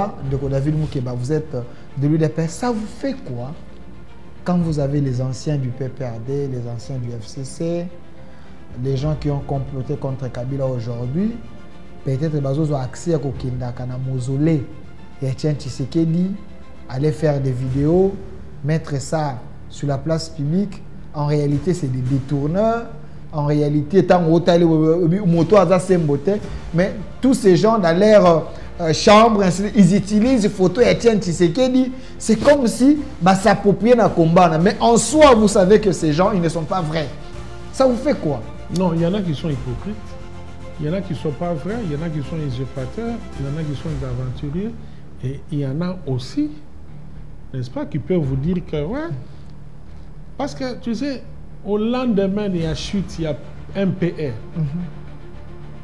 de David Moukeba, vous êtes de l'UDPS, ça vous fait quoi quand vous avez les anciens du PPRD, les anciens du FCC, les gens qui ont comploté contre Kabila aujourd'hui, peut-être qu'ils ont accès à un mausolée et Etienne Tshisekedi, aller faire des vidéos, mettre ça sur la place publique. En réalité, c'est des détourneurs. En réalité, mais tous ces gens dans leur chambre, ils utilisent photo Etienne Tshisekedi. C'est comme si s'approprier un combat. Mais en soi, vous savez que ces gens, ils ne sont pas vrais. Ça vous fait quoi? Non, il y en a qui sont hypocrites. Il y en a qui ne sont pas vrais. Il y en a qui sont usurpateurs. Il y en a qui sont des aventuriers. Et il y en a aussi, n'est-ce pas, qui peuvent vous dire que, ouais, parce que, tu sais, au lendemain de la chute, il y a un PR.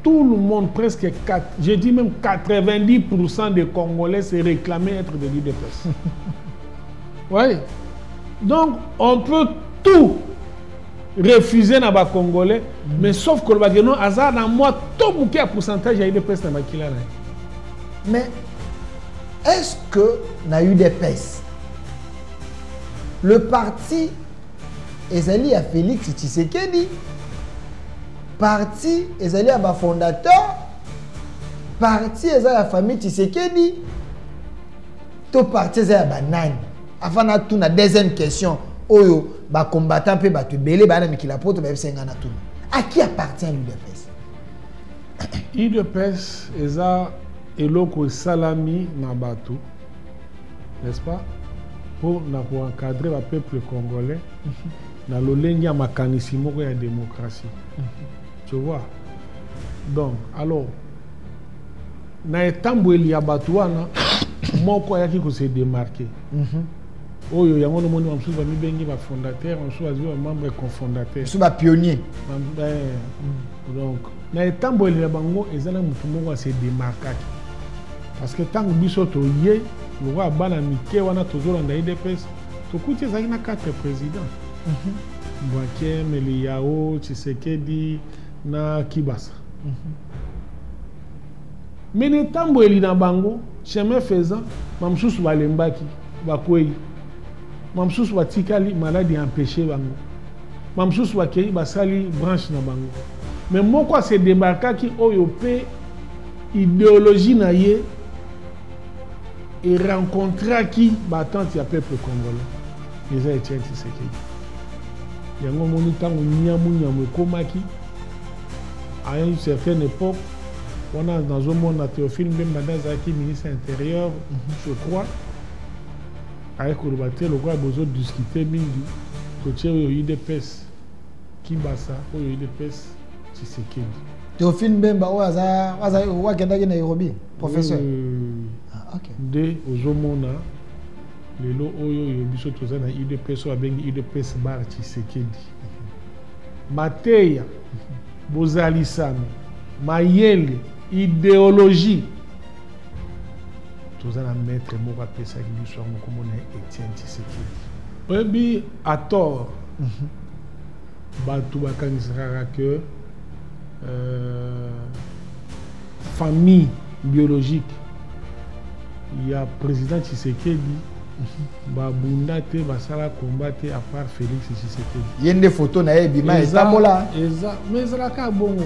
Tout le monde, presque, je dis même 90% des Congolais se réclamaient être de l'UDPS. Oui. Donc, on peut tout refuser dans les Congolais, mais sauf que le Bageno, hasard dans moi, tout bouquet à pourcentage de l'UDPS dans Makila. Mais, est-ce que dans l'UDPS, le parti ezali à Félix Tshisekedi, parti ezali à ba fondateur, parti ezali à famille Tshisekedi, tout parti ezali à banane. Avant na tout na deuxième question, oyo ba combattant pe ba te belé ba na mikila poto ba senga na tout. À qui appartient l'UDPS? l'UDPS eza eloko salami na bato, n'est-ce pas? Pour encadrer le peuple congolais dans le lenge ya makanisi moko ya démocratie. Tu vois? Donc, alors, na etambweli ya bato wana moko ayaki ko se démarquer. Oyo yango no moni mamsusu ba mibengi ba fondateur, mamsusu azwi ba membre cofondateur. Mamsusu ba pionnier. Donc, na etambweli ya bango ezana mutu moko se démarquer. Parce que tant que biso to yé, le roi bana mike wana toujours dans l'UDPS, to kuti ezaki na 4 présidents. Bouaké, Meliao, Tshisekedi, na Kibasa. Mais les tambours na bango, chemin faisant, mamsusu balembaki, bakwei. Mamsusu batikali maladie empêché bango. Mamsusu bakei basali branche na bango. Mais moko se débarquer qui oyo pe idéologie na ye et rencontrer qui battante ya peuple congolais. Les Etienne Tshisekedi. Yango moni tango nyamu komaki à une certaine époque, on a dans un monde Théophile Mbemba Zaki, ministre intérieur, je crois, avec Kouroubate, le roi a besoin de discuter mingi, côté UDPS, Kibasa, UDPS, Tshisekedi. Théophile Mbemba, wa kenda Nairobi, professeur. Ok. De Ozomona, lelo oyo biso tozana UDPS o abengi UDPS bar Tshisekedi. Mateya bozalisami mayele idéologie tozana maître moko apesaki biso yango komona Etienne Tshisekedi. Oyebi à tort bato bakanisaka que famille biologique il y a président Tshisekedi babundate basala combattre à part Félix Tshisekedi. Il y a des photos na ebima etamola. Mais ça ka bongo.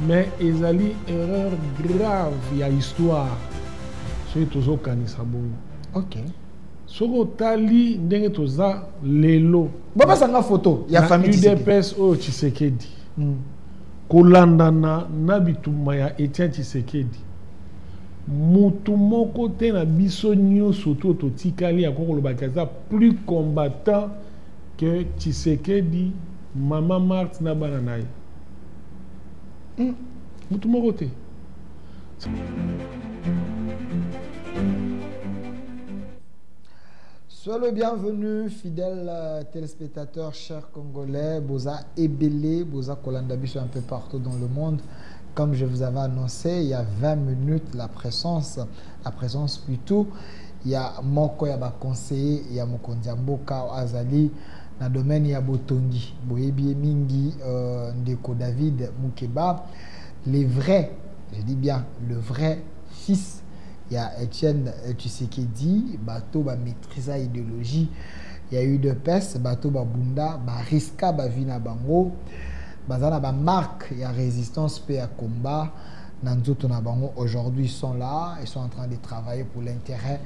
Mais ezali erreur grave ya histoire. So tozo kanisa bongo. OK. Soko tali ndenge toza lelo. Baba sanga photo ya famille UDPS o Tshisekedi. Kolandana na bituma ya Etienne Tshisekedi. Mutu moko te na biso nyonso to tikali akoko lobakaza plus combattant que Tshisekedi, Maman Marthe na bana naye. Mutu moko te. Sois le bienvenu, fidèles téléspectateurs, chers Congolais, Boza Ebele, Boza Kolanda biso un peu partout dans le monde. Comme je vous avais annoncé, il y a 20 minutes, la présence plutôt, il y a Moko, il y a conseiller, il y a Mokondiamboka, Azali, dans le domaine, il y a Botongi, Boyebi Mingi, Ndeko David Moukeba, les vrais, je dis bien, le vrai fils il y a Etienne Tshisekedi, bateau ba maîtriser idéologie, il y a eu de PES, bateau ba bunda, ba riska ba vina bango, bazana ba marque, il y a résistance paix à combat, nanzoto na bango aujourd'hui ils sont là, ils sont en train de travailler pour l'intérêt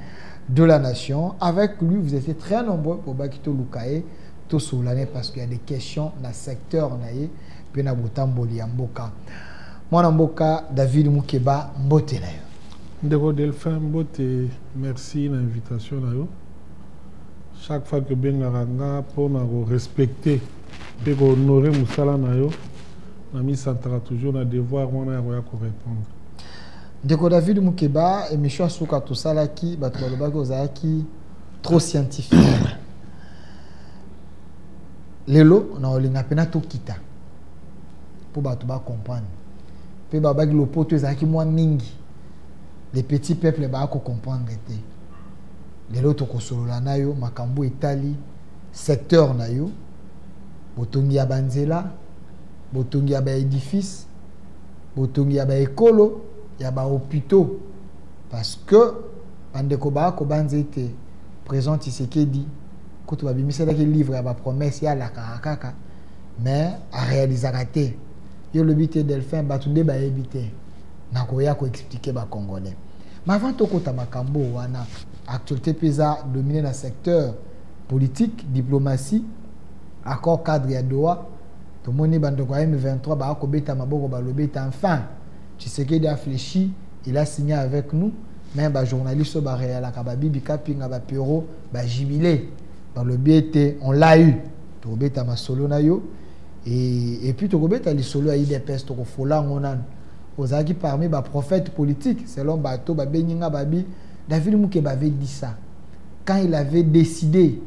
de la nation. Avec lui, vous étiez très nombreux pour Bakito Lukae, tout sur l'année parce qu'il y a des questions dans le secteur naïe, puis na botamboli mboka. Moi mboka David Mukeba mbote na yo. Ndeko Delphin mbote, merci de l'invitation na yo. Chaque fois que ben nganga pour na respecter et honorer musala na yo, na mi santara toujours na devoir on a ko répondre. Ndeko David Mukeba émission suka to sala ki bato balobaki ozaki trop scientifique. Lelo na olinga pena to kita. Pour bato ba comprendre. Pe babaki lopoto ezaki moi mingi. Les petits peuples ba ko comprendre te. Lelo to kosolola na yo makambo etali secteur na yo. Botongi ya banzela, botongi ya ba édifice, botongi ya ba école, ya ba hôpitaux parce que bandeko ba ko banzete présent Tshisekedi ko to ba bimisela ki livre ya ba promesse ya la kaka mais a réaliser raté. Yo le but Delphin batunde ba éviter na ko ya ko expliquer ba congolais. Mais avant to kota makambo wana actualité pesa dominer dans secteur politique, diplomatie, accord cadre ya Doha, to moni bandeko M23 ba ko beta maboko ba lobeta enfin Tshisekedi a fléchi, il a signé avec nous, même les journalistes ba réala ka ba bibi kapinga ba pero ba jubilé dans le biete on l'a eu to beta masolo na yo et puis to beta li solo a IDPS to ko fola ngonan ozaki parmi ba prophètes politiques selon bato ba beninga babi David Mukeba avait dit ça quand il avait décidé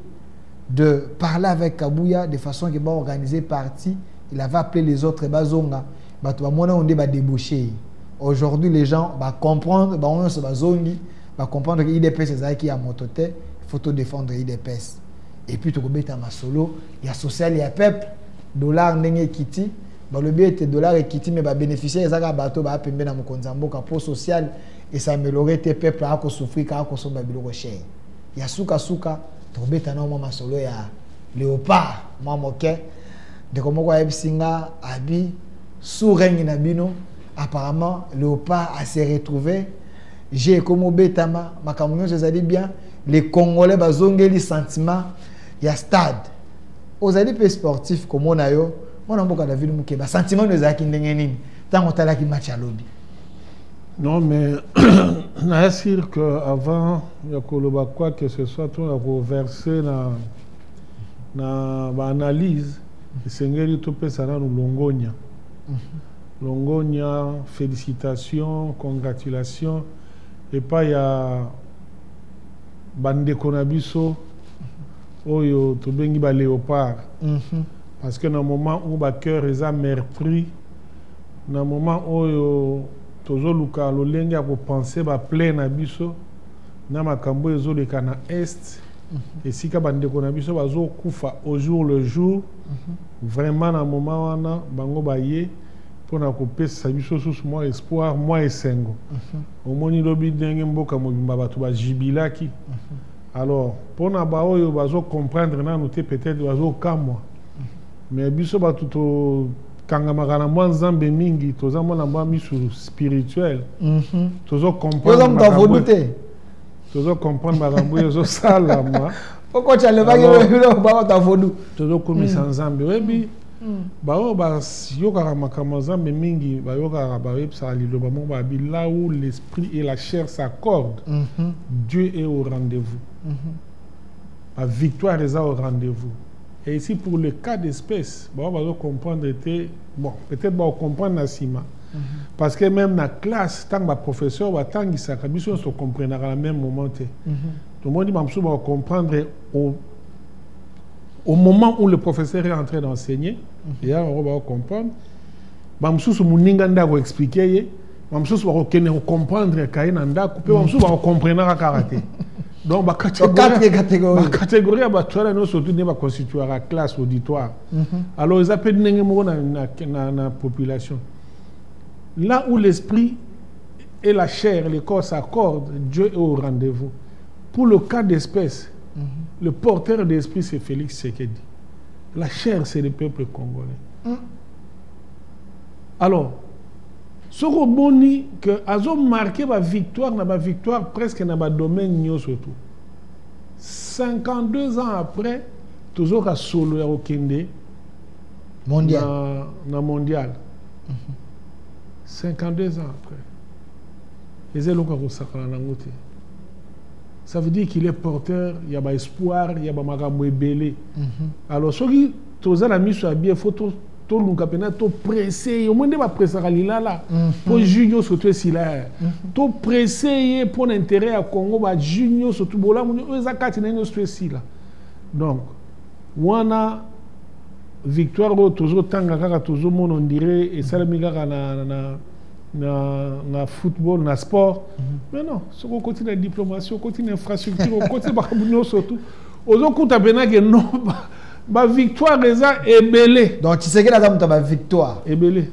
de parler avec Kabuya de façon qu'il va organiser parti, il avait appelé les autres bazonga bato ba mona onde ba débaucher. Aujourd'hui les gens va comprendre ba on se bazongi va comprendre que IDPS ezaki ya motote, il faut te défendre IDPS. Et puis to kobeta masolo, il y a social, il y a peuple, dollar ndenge kiti, ba le but était dollar et kiti mais ba bénéficier ezaka bato ba pembe na mokonza mboka pour social et ça améliorer tes peuples à ko souffrir ka ko so ba biloko cher. Il y a suka to kobeta na mo masolo ya léopard moi moke de comme quoi ebsinga abi sous règne na bino apparemment léopard a se retrouvé j'ai comme betama makamunyo je dit bien les Congolais bazongeli sentiment ya stade aux alliés sportifs comme on a yo mon amboka David Mukeba sentiment de zaki ndenge nini tant on tala ki match à lobby. Non mais na sûr que avant ya koloba quoi que ce soit on a reversé na ba analyse sengeli to pesa na longonya. Longonya, félicitations, congratulations et pas ya bande konabiso oyo to bengi ba léopard parce que dans le moment où ba cœur est meurtri dans le moment où tozo luka lolenga ko penser ba plein na biso na makambo ezo le kana est et si ka bande konabiso bazo kufa au jour le jour vraiment dans le moment wana bango baye pour na kopesa biso sous moi espoir moi esengo au moni lobi ndenge mboka mobimba bato ba jibilaki alors pour na ba oyo bazo comprendre na noter peut-être bazo kamwa mais biso bato to kanga magana mwa nzambe mingi toza mona mwa misu spirituel tozo comprendre tozo comprendre makambo yozo sala moi pourquoi tu as le bagage ba ta vodu tozo komisa nzambe webi bao ba yoka makambo nzambe mingi ba yoka ba websa liloba mo ba bi là où l'esprit et la chair s'accordent Dieu est au rendez-vous la victoire est au rendez-vous. Et ici, pour le cas d'espèce, on va comprendre, bon, peut-être on va comprendre Nassima. Parce que même dans la classe, tant que le professeur va tant qu'il s'accorde, on se comprendra à la même moment. Tout le monde va comprendre au moment où le professeur est en train d'enseigner. Et là, on va comprendre. On va expliquer. On va comprendre qu'il y a un comprendre à karaté. Donc, la catégorie surtout ne va constituer la classe auditoire. Alors, ils appellent la population. Là où l'esprit et la chair, le corps s'accordent, Dieu est au rendez-vous. Pour le cas d'espèce, le porteur d'esprit, c'est Félix Tshisekedi. La chair, c'est le peuple congolais. Alors, ce reboni que Azo marqué ma victoire presque dans le domaine surtout. 52 ans après, toujours à solo au Kende mondial. Dans mondial. 52 ans après. Ça veut dire qu'il est porteur, il y a espoir, il y a un belé. Alors, ceux qui ont la mise sur la bière, il faut tout presser. Au moins, il va presser là. Pour junior surtout si là. Tout presser pour l'intérêt à Congo, junior surtout. Là, donc, on a victoire toujours tanga toujours on dirait et ça le na football na sport mais non ce qu'on continue la diplomatie on continue l'infrastructure on continue surtout aux autres que non ba victoire déjà est belé donc tu sais que la dame ta victoire est belé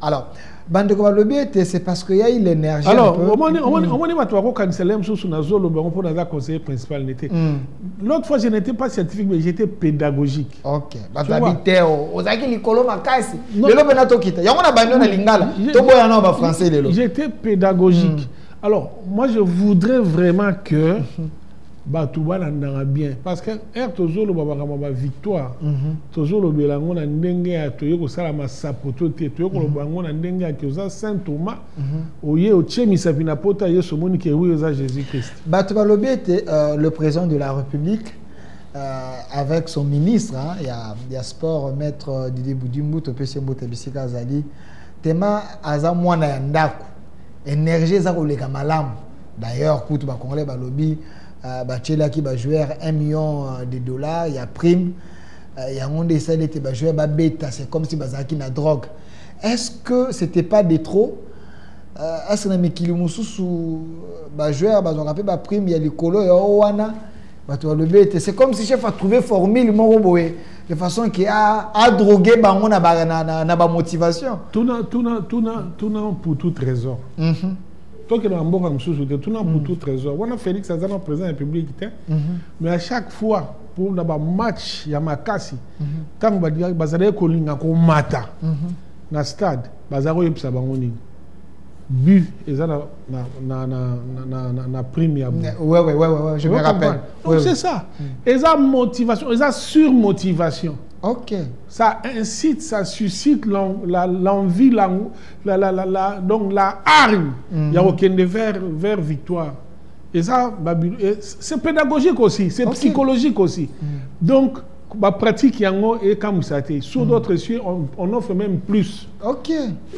alors bande comme le but c'est parce qu'il y a eu l'énergie alors on va toi canceller sur na zolo ba on pour la conseiller principal n'était l'autre fois je n'étais pas scientifique mais j'étais pédagogique. OK ba habité ozaki likolo makasi lelo bena to kita yango na bando na lingala to boya na ba français lelo j'étais pédagogique. Alors moi je voudrais vraiment que Batouba n'andara bien parce que Tozolo Babakama victoire Tozolo Belango na ndenge ya toyeko sala masapoto te toyeko lobango na ndenge ya kioza Saint Thomas oye otie misapina pota yeso moni ke oui oza Jésus-Christ. Batouba Lobi était le président de la République avec son ministre il y a sport maître Didier Boudimou to PC Mbote Bisika Azali tema aza mwana ya ndako énergie za koleka malamu d'ailleurs kutu ba congolais ba lobby Bachela qui va jouer $1 million, il y a prime, il y a un monde qui va jouer bêta, c'est comme si bazaki na drogue. Est-ce que c'était pas de trop? Est-ce que na mikili mususu ba joueur ba zonga pe ba prime il y a likolo ya wana bato le bête c'est comme si chef a trouvé formule moko boye de façon qui a drogué bango na ba motivation. Tout pour tout trésor. Toi qui es dans le bon tout pour tout trésor. On a Félix Azana président de la République, mais à chaque fois, pour le match, il y a Makasi, quand on va dire que Kolinga ko mata, na stade, bazaro yepsa bangoni. But, et ça na prime ya. Ouais, je me rappelle. Donc c'est ça. Et ça motivation, et ça surmotivation. OK. Ça incite, ça suscite l'envie, donc la hargne. Il y a aucun vers victoire. Et ça, c'est pédagogique aussi, c'est psychologique aussi. Donc, la pratique est comme ça. Sur d'autres cieux, on offre même plus. OK.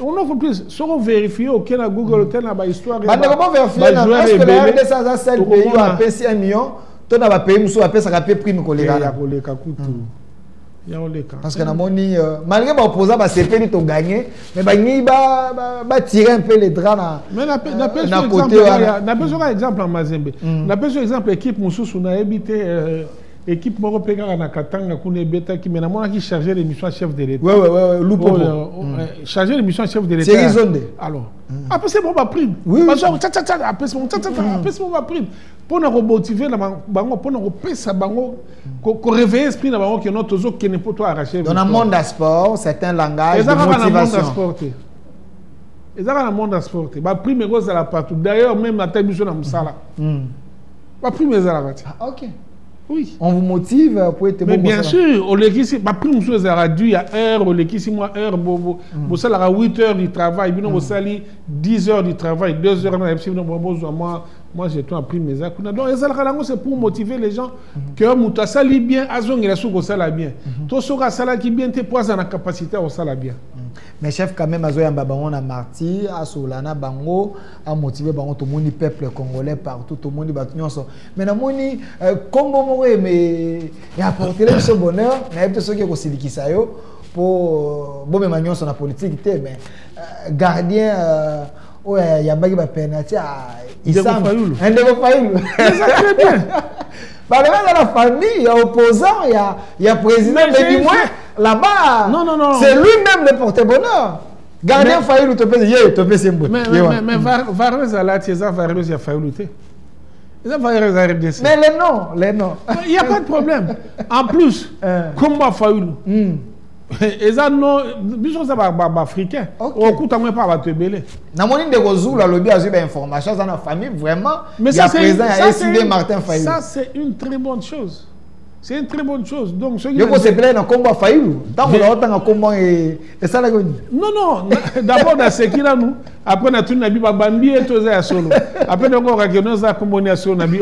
On offre plus. Si on vérifie, OK, na Google, on a une histoire. Comment vérifier? Est-ce que la RDC a celle pays a payé 1 million, tu as payé monsieur a payé ça payé prime colléga. Parce que malgré que l'opposant va s'épéler to gagner, mais va tirer un peu les draps mais n'a besoin exemple en Mazembe. N'a besoin exemple équipe Moussou na habité équipe Moropega na Katanga Kune Beta qui mena moi qui chargé l'émission chef de l'État. Ouais, Loupo. Chargé l'émission chef de l'État. C'est Zonde. Alors, après c'est bon ma prime. Oui. Après c'est bon ma prime. Pour nous motiver pour nous repasser bango qu'on réveille l'esprit dans bango que notre zo qui n'est pas toi arracher. Dans le monde du sport, c'est un langage de motivation. Et ça dans le monde du sport. Ma prime est rose à la partout. D'ailleurs même la télévision na musala. Ma prime est à la partout. OK. Oui. On vous motive pour être bon. Mais bien sûr, on l'équipe, ma prime chose a réduit à heure, on l'équipe 6 mois heure, vous salez à 8 heures du travail, vous salez 10 heures du travail, 2 heures, moi j'ai tout appris mes actes. Donc, c'est pour motiver les gens que Mouta sali bien, Azong et la souko sala bien. Tout ce qui sala qui bien, te poise dans la capacité à sala bien. Mais chef, quand même, Azoya Mbabango a marti, à Solana Bango, à motiver Bango, tout le monde, peuple congolais partout, tout le monde, mais dans mon Congo, mais apporter le bonheur, mais il y a ceux qui ont aussi dit ça pour bon, mais sur la politique, mais gardien, il y a un penalty à Issam. Un de vos failles. Très bien. Dans la famille, il y a opposant, il y a président, mais du moins, là-bas, c'est lui-même le porte-bonheur. Gardien Fayoulou, tu peux dire, mais Varese à la Tiesa, Varese à Fayoulou. Mais les noms. Il n'y a pas de problème. En plus, combat Fayoulou. Et ça, non, bisous, ça va africain. Au coup, tu n'as pas te belé. Dans mon de Rozou, le lobby a eu des informations dans la famille, vraiment. Mais il y a présent à SID Martin Fayoulou. Ça, c'est une très bonne chose. C'est une très bonne chose. Donc, ceux qui se plaignent dans le combat Fayoulou. Tant qu'on a autant de combat et ça, la gagne. Non. D'abord, dans ce qu'il a nous. Après, on a tout nabi babambi et tout ça solo. Après, on a regardé ça comme on est sur nabi.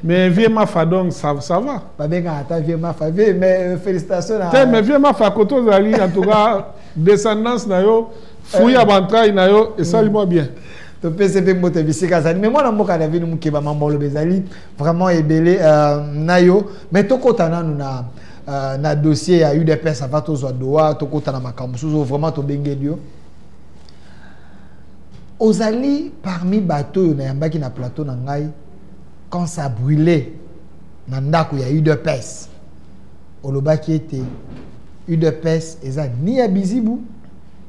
Mais vieux ma fa donc ça va. Pas bien quand vieux ma fa mais félicitations. Mais vieux ma fa koto zali en tout cas descendance na yo, fouille abantraille na yo et ça lui moi bien. To PCP moto bisika zali mais moi na mboka na vinu mukeba mambolo bezali vraiment ebelé nayo mais to kotana na dossier ya UDPS ça va to zo doa to kotana makambo so vraiment to bengedio ozali parmi bateau na yambaki na plateau na ngai quand ça brûlait na ndako ya UDPS olobaki ete UDPS eza ni ya Bizibu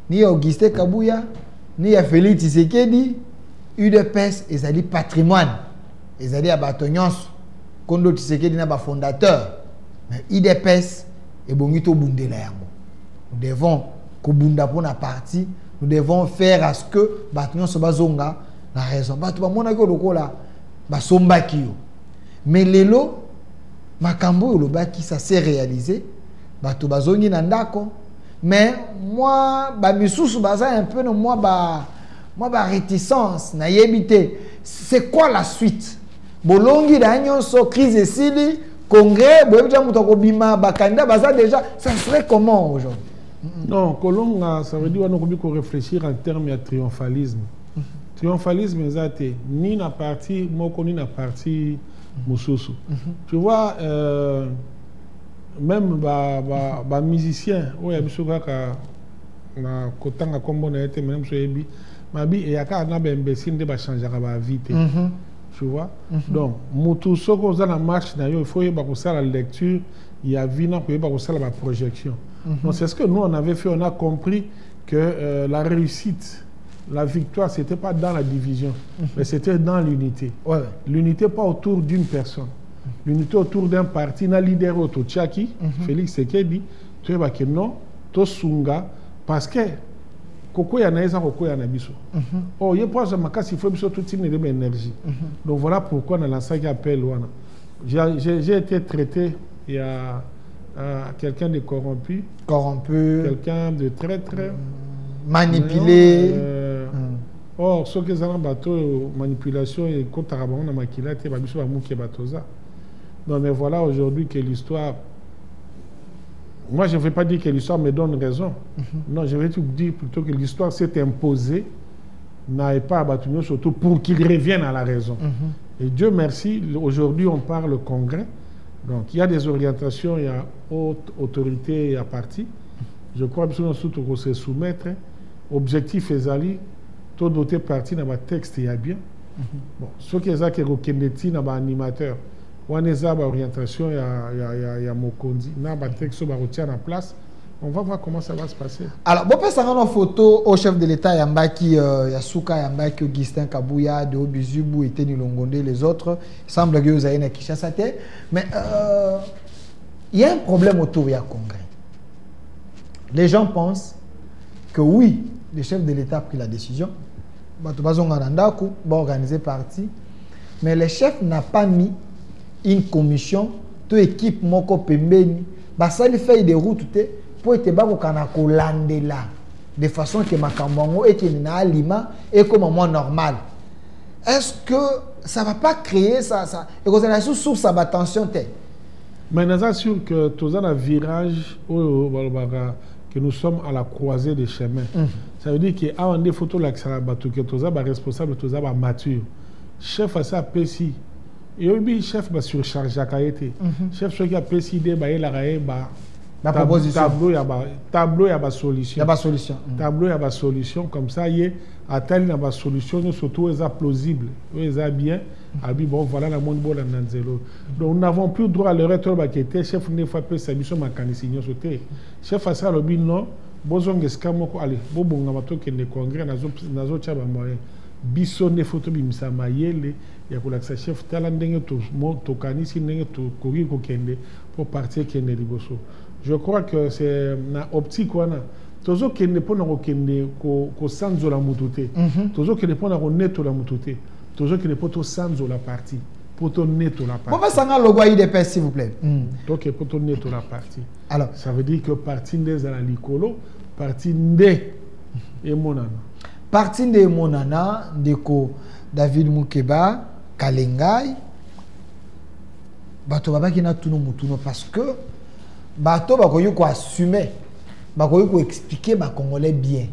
ni ya Augustin Kabuya ni ya Félix Tshisekedi. UDPS ezali patrimoine ezali ya bato nyonso kondo Tshisekedi na ba fondateur mais UDPS ebongi to bundela yango nous devons kobunda pona parti nous devons faire à ce que bato nyonso bazonga na raison bato bamona ko lokola basombaki yo mais lelo makambo olobaki ça s'est réalisé bato bazongi na ndako mais moi ba misusu baza un peu no moi réticence na yebité c'est quoi la suite bolongi da nyonso crise esili congrès boyebi muto ko bima bakanda baza déjà ça serait comment aujourd'hui? Non, kolonga ça veut dire on réfléchir en termes de triomphalisme. Triomphalisme exact ni na parti moko ni na parti mususu. Tu vois même ba musicien oya bisoka ka na kotanga kombo na été même soyebi mabi et yaka na ba imbécile de ba changer ba vie. Tu vois? Donc mutu soko za na marche na yo il faut yeba ko sala lecture, il y a vina ko yeba ko sala ba projection. Donc c'est ce que nous on avait fait, on a compris que la réussite, la victoire, c'était pas dans la division, mais c'était dans l'unité. L'unité pas autour d'une personne. L'unité autour d'un parti, n'a leader autour Tchaki, Félix Tshisekedi, tu vois que non, to sunga parce que koko ya naeza koko ya nabiso. Oh, il pense que makasi il faut biso toute une énergie. Donc voilà pourquoi on a lancé un appel wana. J'ai été traité il y a quelqu'un de corrompu, quelqu'un de traître, manipulé. Or, ce que ça a bateau manipulation et contre Arabon na makila te babiso ba muki batoza. Non mais voilà aujourd'hui que l'histoire. Moi je ne vais pas dire que l'histoire me donne raison. Non, je vais dire plutôt que l'histoire s'est imposée n'a pas abattu surtout pour qu'il revienne à la raison. Et Dieu merci, aujourd'hui on parle au Congrès. Donc, il y a des orientations, il y a haute autorité, il y a parti. Je crois que surtout qu'on se soumettre. Objectif est d'aller, tout doté parti dans le texte, il y a bien. Bon, ce qui est ça qui est reconnaît dans l'animateur, on a des orientations, il y a Mokondi, dans le texte, on va retirer en place. On va voir comment ça va se passer. Alors, bon, peut prendre une photo au chef de l'État, Yambaki, Yasuka, Yambaki, Augustin Kabuya, de Obizubu, et Teni Longonde, les autres. Il semble que vous avez une Kishasa. Mais il y a un problème autour du Congrès. Les gens pensent que oui, le chef de l'État a pris la décision. Va organiser parti. Mais le chef n'a pas mis une commission, toute équipe, moko pembeni, ça lui fait des routes. Pour être là de façon que ma cambongo et qu'il n'a aliment et comme un moment normal. Est-ce que ça ne va pas créer ça et que vous avez source à attention? Mais nous sommes sûrs que tous un virage que nous sommes à la croisée des chemins. Ça veut dire qu'à des photos là que tous un responsable, tous un mature. Chef à ça PCI. Et oui, chef va surcharger à Kaïté. Chef ce qui a précisé la proposition. Tableau, il y a une solution. Tableau, il y a une solution. Comme ça, il y a une solution, surtout, elle est plausible. Elle est bien. Bon, voilà la monde bon Donc, nous n'avons plus droit à le retour qui était chef ne fois pas sa mission ma canisignation. Chef à ça, le non, bozonga esika moko allez bobongama tokende congrès nazotia bamoyen biso nde fo tobimisa mayele ya kolakisa chef tala ndenge tokanisi ndenge tokoki kokende po parti ekende liboso. Je crois que c'est na optique wana tozokende mpona kokende kosanzola mutu te, tozokende mpona konetola mutu te, tozokende mpo tosanzola parti pour tourner la partie. Pourquoi ça a le logo IDPS, s'il vous plaît? Donc, pour tourner la partie. Alors, ça veut dire que parti des Alicolo, parti des et Monana. Parti de Monana, Deko, David Moukeba, Kalengai, Bato Baba qui n'a tout nos moutons parce que Bato Bakoyo ko assumer, Bakoyo ko expliquer ba Congolais bien,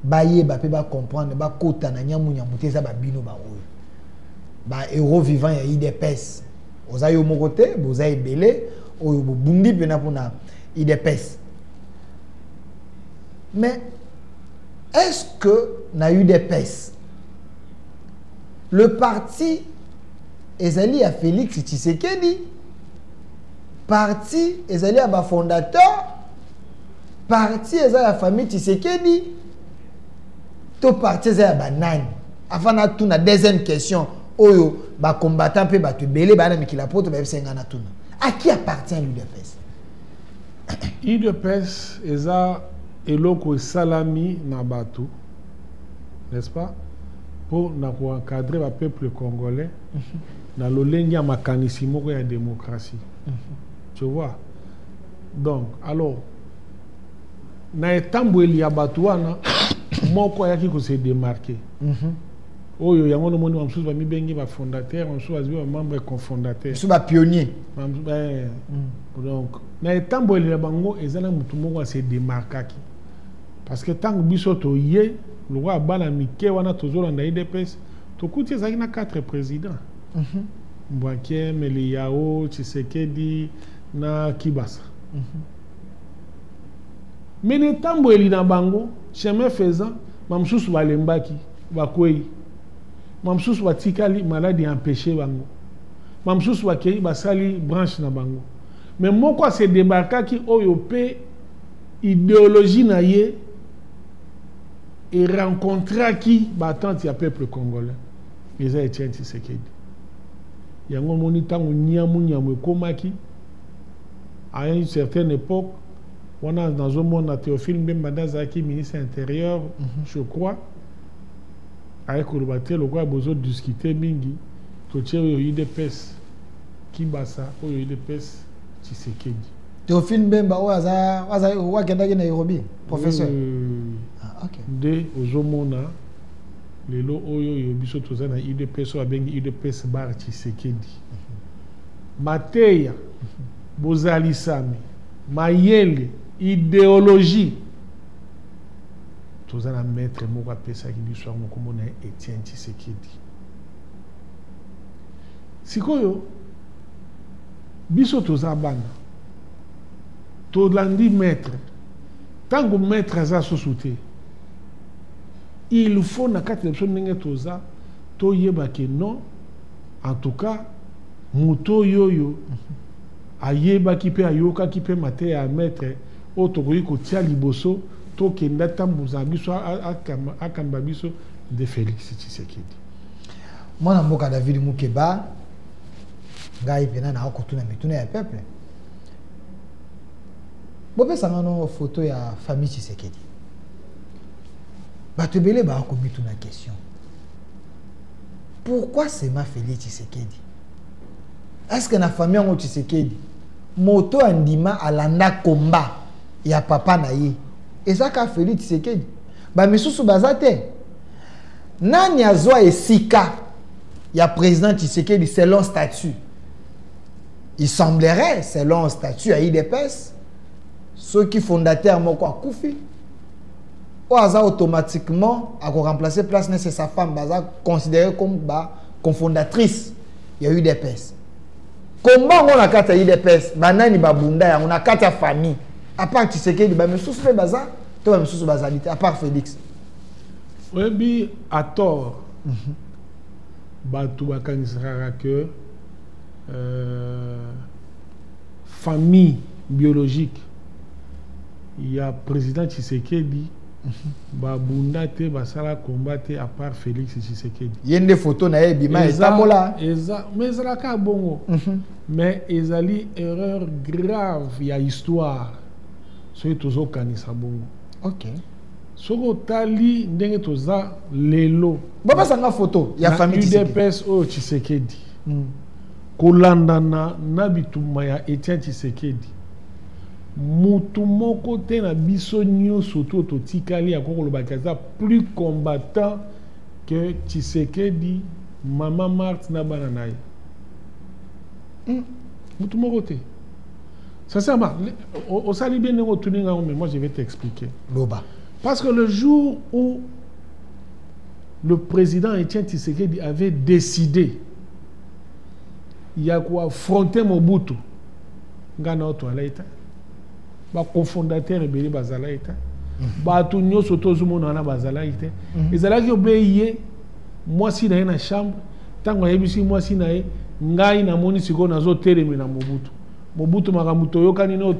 Baye Bapé ba comprendre, ba kota na nyamu nyamute za babino ba oyo. Ba héros vivant ya IDPS oza yo mokote boza ebele oyo bobundi pena pona IDPS. Mais est-ce que na UDPS le parti ezali à Félix Tshisekedi, parti ezali à ba fondateur, parti ezali à famille Tshisekedi, to parti ezali à ba nani? Avant na tout na deuxième question. Oyo ba combattant pe ba te belé ba na mikila poto ba senga na tuna. À qui appartient l'UDPS? UDPS eza eloko salami na bato, n'est-ce pas? Pour na ko encadrer le peuple congolais na lolengi ya makanisi moko ya démocratie. Tu vois? Donc alors na etambweli ya bato wana moko yaki ko se démarquer. Oyo yango no moni mamsusu ba mibengi ba fondateur, mamsusu azwi ba membre cofondateur, so ba pionnier. Donc na etambo ele bango ezana mutu moko se démarquaki parce que tant biso to ye le roi bana mike wana tozolanda IDPS to kuti ezaki na 4 présidents. Mbwanke, Meliao, Tshisekedi na Kibasa. Mais etambo eli na bango chemin faisant mamsusu balembaki bakwei. Mamsous wa tikali maladie empêché bango. Mamsous wa kei basali branche na bango. Mais moko se débarka ki oyo pe idéologie na ye et rencontra ki batante ya peuple congolais. Eza Etienne Tshisekedi. Yango moni tango nyamu ekomaki à une certaine époque on a dans un monde na Théophile Mbemba Dazaki ministre intérieur, je crois. Avec le bâtiment, le roi besoin discuter mingi. Toche yo UDPS Kibasa, yo UDPS Tshisekedi. Théophile Mbemba waza wakenda ki Nairobi, professeur. Ah, OK. De ozomona lelo oyo yo biso toza na UDPS o bengi UDPS bar Tshisekedi. Mateya bozali sami, mayele, idéologie. Toza na maître moko apesa ki biso moko mona Etienne Tshisekedi. Sikoyo biso toza bana tolandi maître tango maître aza sosute il faut na kati biso ndenge toza toyeba ke non en tout cas moto yoyo ayebaki pe ayokaki pe mate ya maître o tokoki kotia liboso tokenda tambuza biso akamba biso de Félix Tshisekedi. Mwana mboka David Moukeba ngai pena na okotuna mituna ya peuple. Bopesa ngano photo ya famille Tshisekedi. Bato belé ba ko mituna question. Pourquoi c'est ma Félix Tshisekedi? Est-ce que na famille ngo Tshisekedi moto andima alanda komba ya papa na ye? Et ça qu'a Félix Tshisekedi. Ba misusu bazate. Nani azwa esika ya président Tshisekedi selon statut. Il semblerait selon statut à IDPS ceux qui fondateurs moko akufi ou aza automatiquement à remplacer place c'est sa femme baza considérée comme ba cofondatrice ya UDPS. Comment on a kata IDPS banani babunda ya on a kata famille. À part Tshisekedi, bah, mais sous ce baza, toi même sous bazalité, à part Félix. Oui, bien, à tort. Batou bakanisera que famille biologique il y a président Tshisekedi, Babundate, Basala combatté à part Félix Tshisekedi. Il y a des photos na Bima et Tamola. Mais ça la ka bongo. Mais ils ont une erreur grave, il y a histoire. C'est toujours kanisa bongo. OK. Soko tali ndenge toza lelo. Baba sanga photo, il y a famille UDPS o Tshisekedi. Kolandana na bituma ya Etienne Tshisekedi. Mutu moko te na biso nyonso to tikali akoko lobakaza plus combattant que Tshisekedi, Maman Marthe na bana na ye. Mutu moko te. Sincèrement, au sali bien ngo tuninga mais moi je vais t'expliquer. Loba. Parce que le jour où le président Etienne Tshisekedi avait décidé il y a quoi affronter Mobutu, ngana toilette. Ba cofondateur ebele bazala ita ba to nyoso tozumo na bazala ita ezala ki obeye mwasi na ye na chambre tango yebisi mwasi na ye ngai na moni siko nazo telemi na Mobutu makamuto yokani no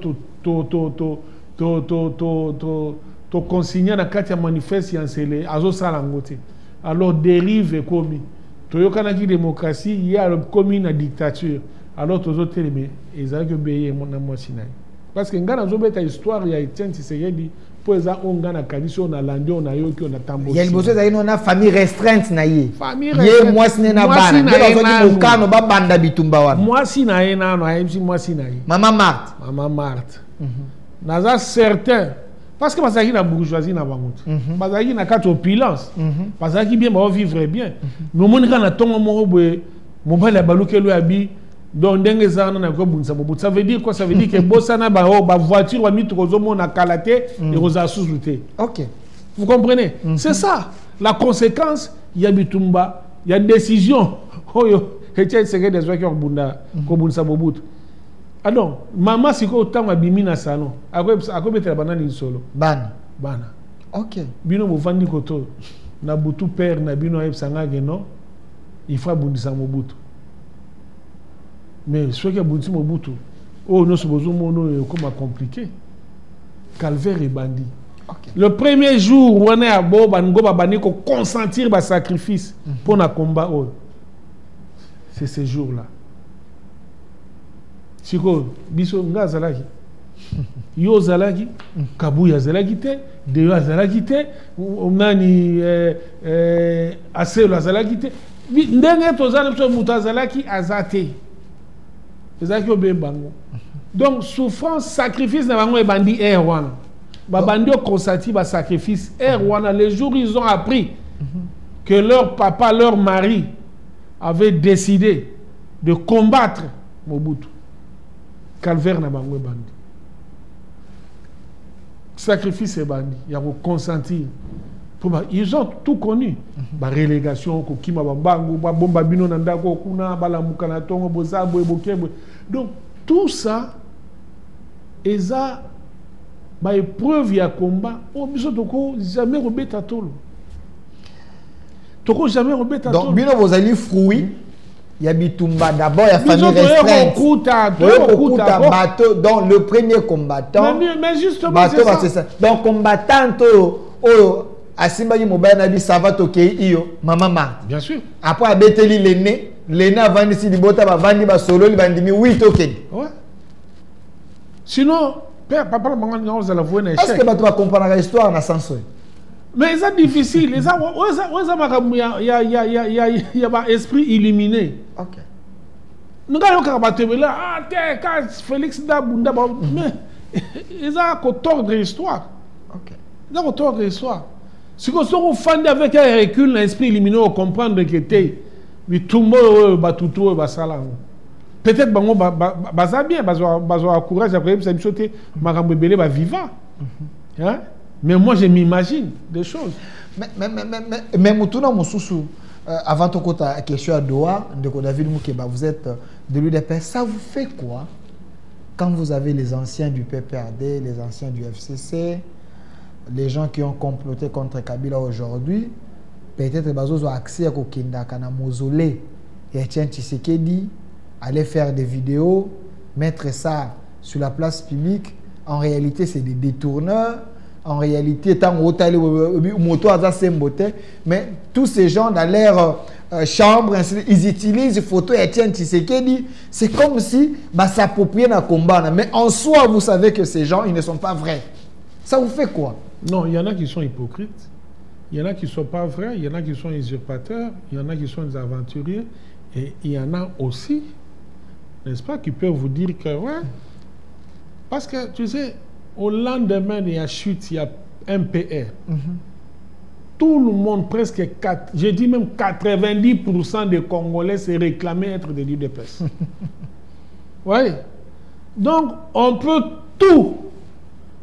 to consigner na kati ya manifeste ya nsele azo sala ngote alors dérive komi to yokana ki démocratie il y a komi na dictature alors tozo telemi ezala ki obeye na mwasi na ye. Parce que ngana zobeta histoire ya Etienne Tshisekedi pour eza ongana kadiso na landio na yoki na tambo. Il y a une chose na famille restreinte na ye. Famille restreinte. Ye mwasi na bana. Ndeba zoti mukano ba banda bitumba wana. Mwasi na ye nano ayemsi mwasi na ye. Maman Marthe. Maman Marthe. Naza certain parce que bazaki na bourgeoisie na bangout. Bazaki na kati opulence. Bazaki bien ba vivre bien. Mais monika na tongo moko boye mobala balukelo abi. Donc, ça veut dire quoi? Ça veut dire que Bossana ba voiture wa mitro na kalate et rosa sous-souté. OK. Vous comprenez? C'est ça. La conséquence, il y a bitumba, il y a décision. Oh yo, Etienne Tshisekedi des qui bunda ko bunsa Mobutu. Alors, maman siko autant abimi na salon. Ako betela banani solo. Bana. OK. Bino mo vandi koto. Na butu père na bino ebsanga geno. Il faut bundisa Mobutu. Mais ce qui a bouti Mobutu, oh non, c'est comme compliqué. Calvaire et bandit. Okay. Le premier jour où on est à Boba, on va consentir à sacrifice pour un combat. C'est ce jour-là. Si vous avez Zalaki, Yo Zalaki, Kabouya Zalaki, Dewa Zalaki, Omani Aselo Zalaki, Ndenge Tozana Mutazalaki Azate. Donc, souffrance, sacrifice, n'a pas dit Erwan. Babandi ont consenti le sacrifice. Erwan, les jours où ils ont appris que leur papa, leur mari, avait décidé de combattre Mobutu. Calvaire n'a pas bandi. Sacrifice et bandi. Il y a consenti. Ils ont tout connu. La relégation, donc tout ça, ils ont épreuve à combat. Jamais rebête à tout. Jamais rebête à tout. Donc, vous allez fruit. Il y a Bitumba d'abord, il y a famille restreinte. Bateau, donc le premier combattant. Mais justement, c'est ça. Donc, combattant, Asimba yi mobile na bi savato ke iyo Maman Marthe. Bien sûr. Après abeteli l'aîné a vendu si libota ba vandi ba solo li bandimi 8 token. Ouais. Sinon père papa maman nous allons voir un échec. Est-ce que tu vas comprendre l'histoire na sens? Mais c'est difficile, les ça il y a esprit illuminé. OK. Nous allons cabater là Félix Dabunda mais ils ont tordre l'histoire. OK. Ils ont tordre l'histoire. Si vous êtes fan avec un recul, l'esprit illuminé, on comprend que c'était tout le monde batuto basala. Peut-être que baza bien, baza courage après ça me sauter, marambe belé ba vivant. Hein? Mais moi je m'imagine des choses. Mais mutuna mususu avant ton côté question à Doha de David Moukeba, vous êtes de l'UDPS, ça vous fait quoi quand vous avez les anciens du PPRD, les anciens du FCC, les gens qui ont comploté contre Kabila aujourd'hui, peut-être qu'ils ont accès à un mausolée et Etienne Tshisekedi, aller faire des vidéos, mettre ça sur la place publique, en réalité, c'est des détourneurs. En réalité, tant moto à mais tous ces gens dans leur chambre, ils utilisent photo Etienne Tshisekedi. C'est comme si s'approprier un combat. Mais en soi, vous savez que ces gens, ils ne sont pas vrais. Ça vous fait quoi? Non, il y en a qui sont hypocrites. Il y en a qui ne sont pas vrais. Il y en a qui sont usurpateurs. Il y en a qui sont des aventuriers. Et il y en a aussi, n'est-ce pas, qui peuvent vous dire que, ouais, parce que, tu sais, au lendemain de la chute, il y a un PR. Tout le monde, presque, je dis même 90% des Congolais se réclamaient être des leaders de presse. Oui. Donc, on peut tout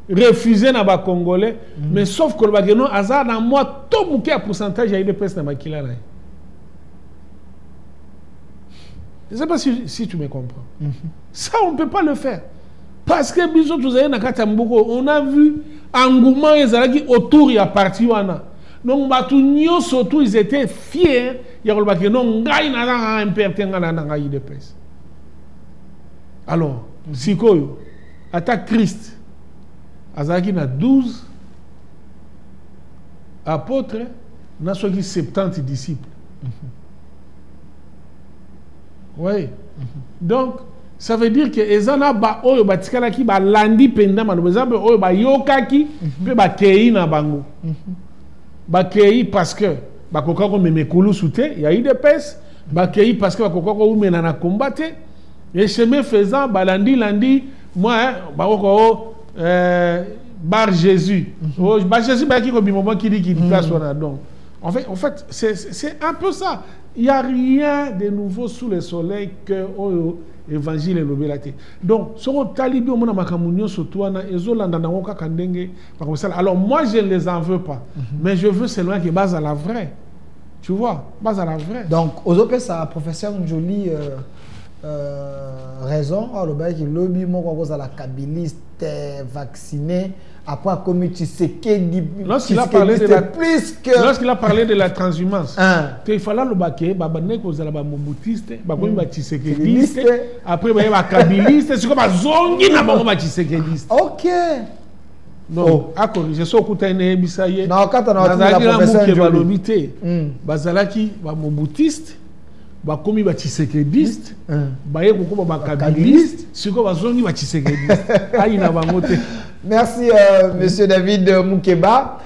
refuser dans les Congolais, mais sauf que le Bageno, hasard dans moi, tout le pourcentage de leaders de presse dans le Kila. Je ne sais pas si tu me comprends. Ça, on ne peut pas le faire. Parce que on a vu engouement autour de la partie. Donc, surtout, ils étaient fiers. Il y a un de presse. Alors, si vous attaque Christ, Azaki a 12 apôtres, il y a 70 disciples. Oui. Donc, ça veut dire que ezana ba oyo batikala ki ba landi penda par exemple oyo ba yokaki pe ba kei na bango. Ba kei parce que ba kokako memekulu soute, il y a eu des pèses, ba kei parce que ba kokako mena na combattre et chemin faisant ba landi moi ba kokako bar Jésus. Ba Jésus ba ki ko bi moment qui dit qu'il place on donc. En fait c'est un peu ça. Il n'y a rien de nouveau sous le soleil que l'évangile est lobé. Donc, ce qu'on talibé au monde makamunyo surtout na ezolanda na woka kandenge par ça. Alors moi je ne les en veux pas, mais je veux seulement qui base à la vraie. Tu vois, base à la vraie. Donc, aux opé ça professeur Njoli raison, le bail qui lobby mon cause à la kabiliste vacciné. Après, comme Tshisekedi, lorsqu'il a parlé de la transhumance, il fallait le baquer, il mobutiste, tshisekediste, après il y a kabiliste, c'est comme un zongi na tshisekediste. Ok. Donc, à corriger, c'est au coup de bisaye. Non, quand on a dit la professeure Njoli, bazalaki mobutiste, bakomi ba tshisekediste, baye koko ba kabiliste, siko bazongi ba tshisekediste. Aïna bangote. Merci, Monsieur David Moukeba.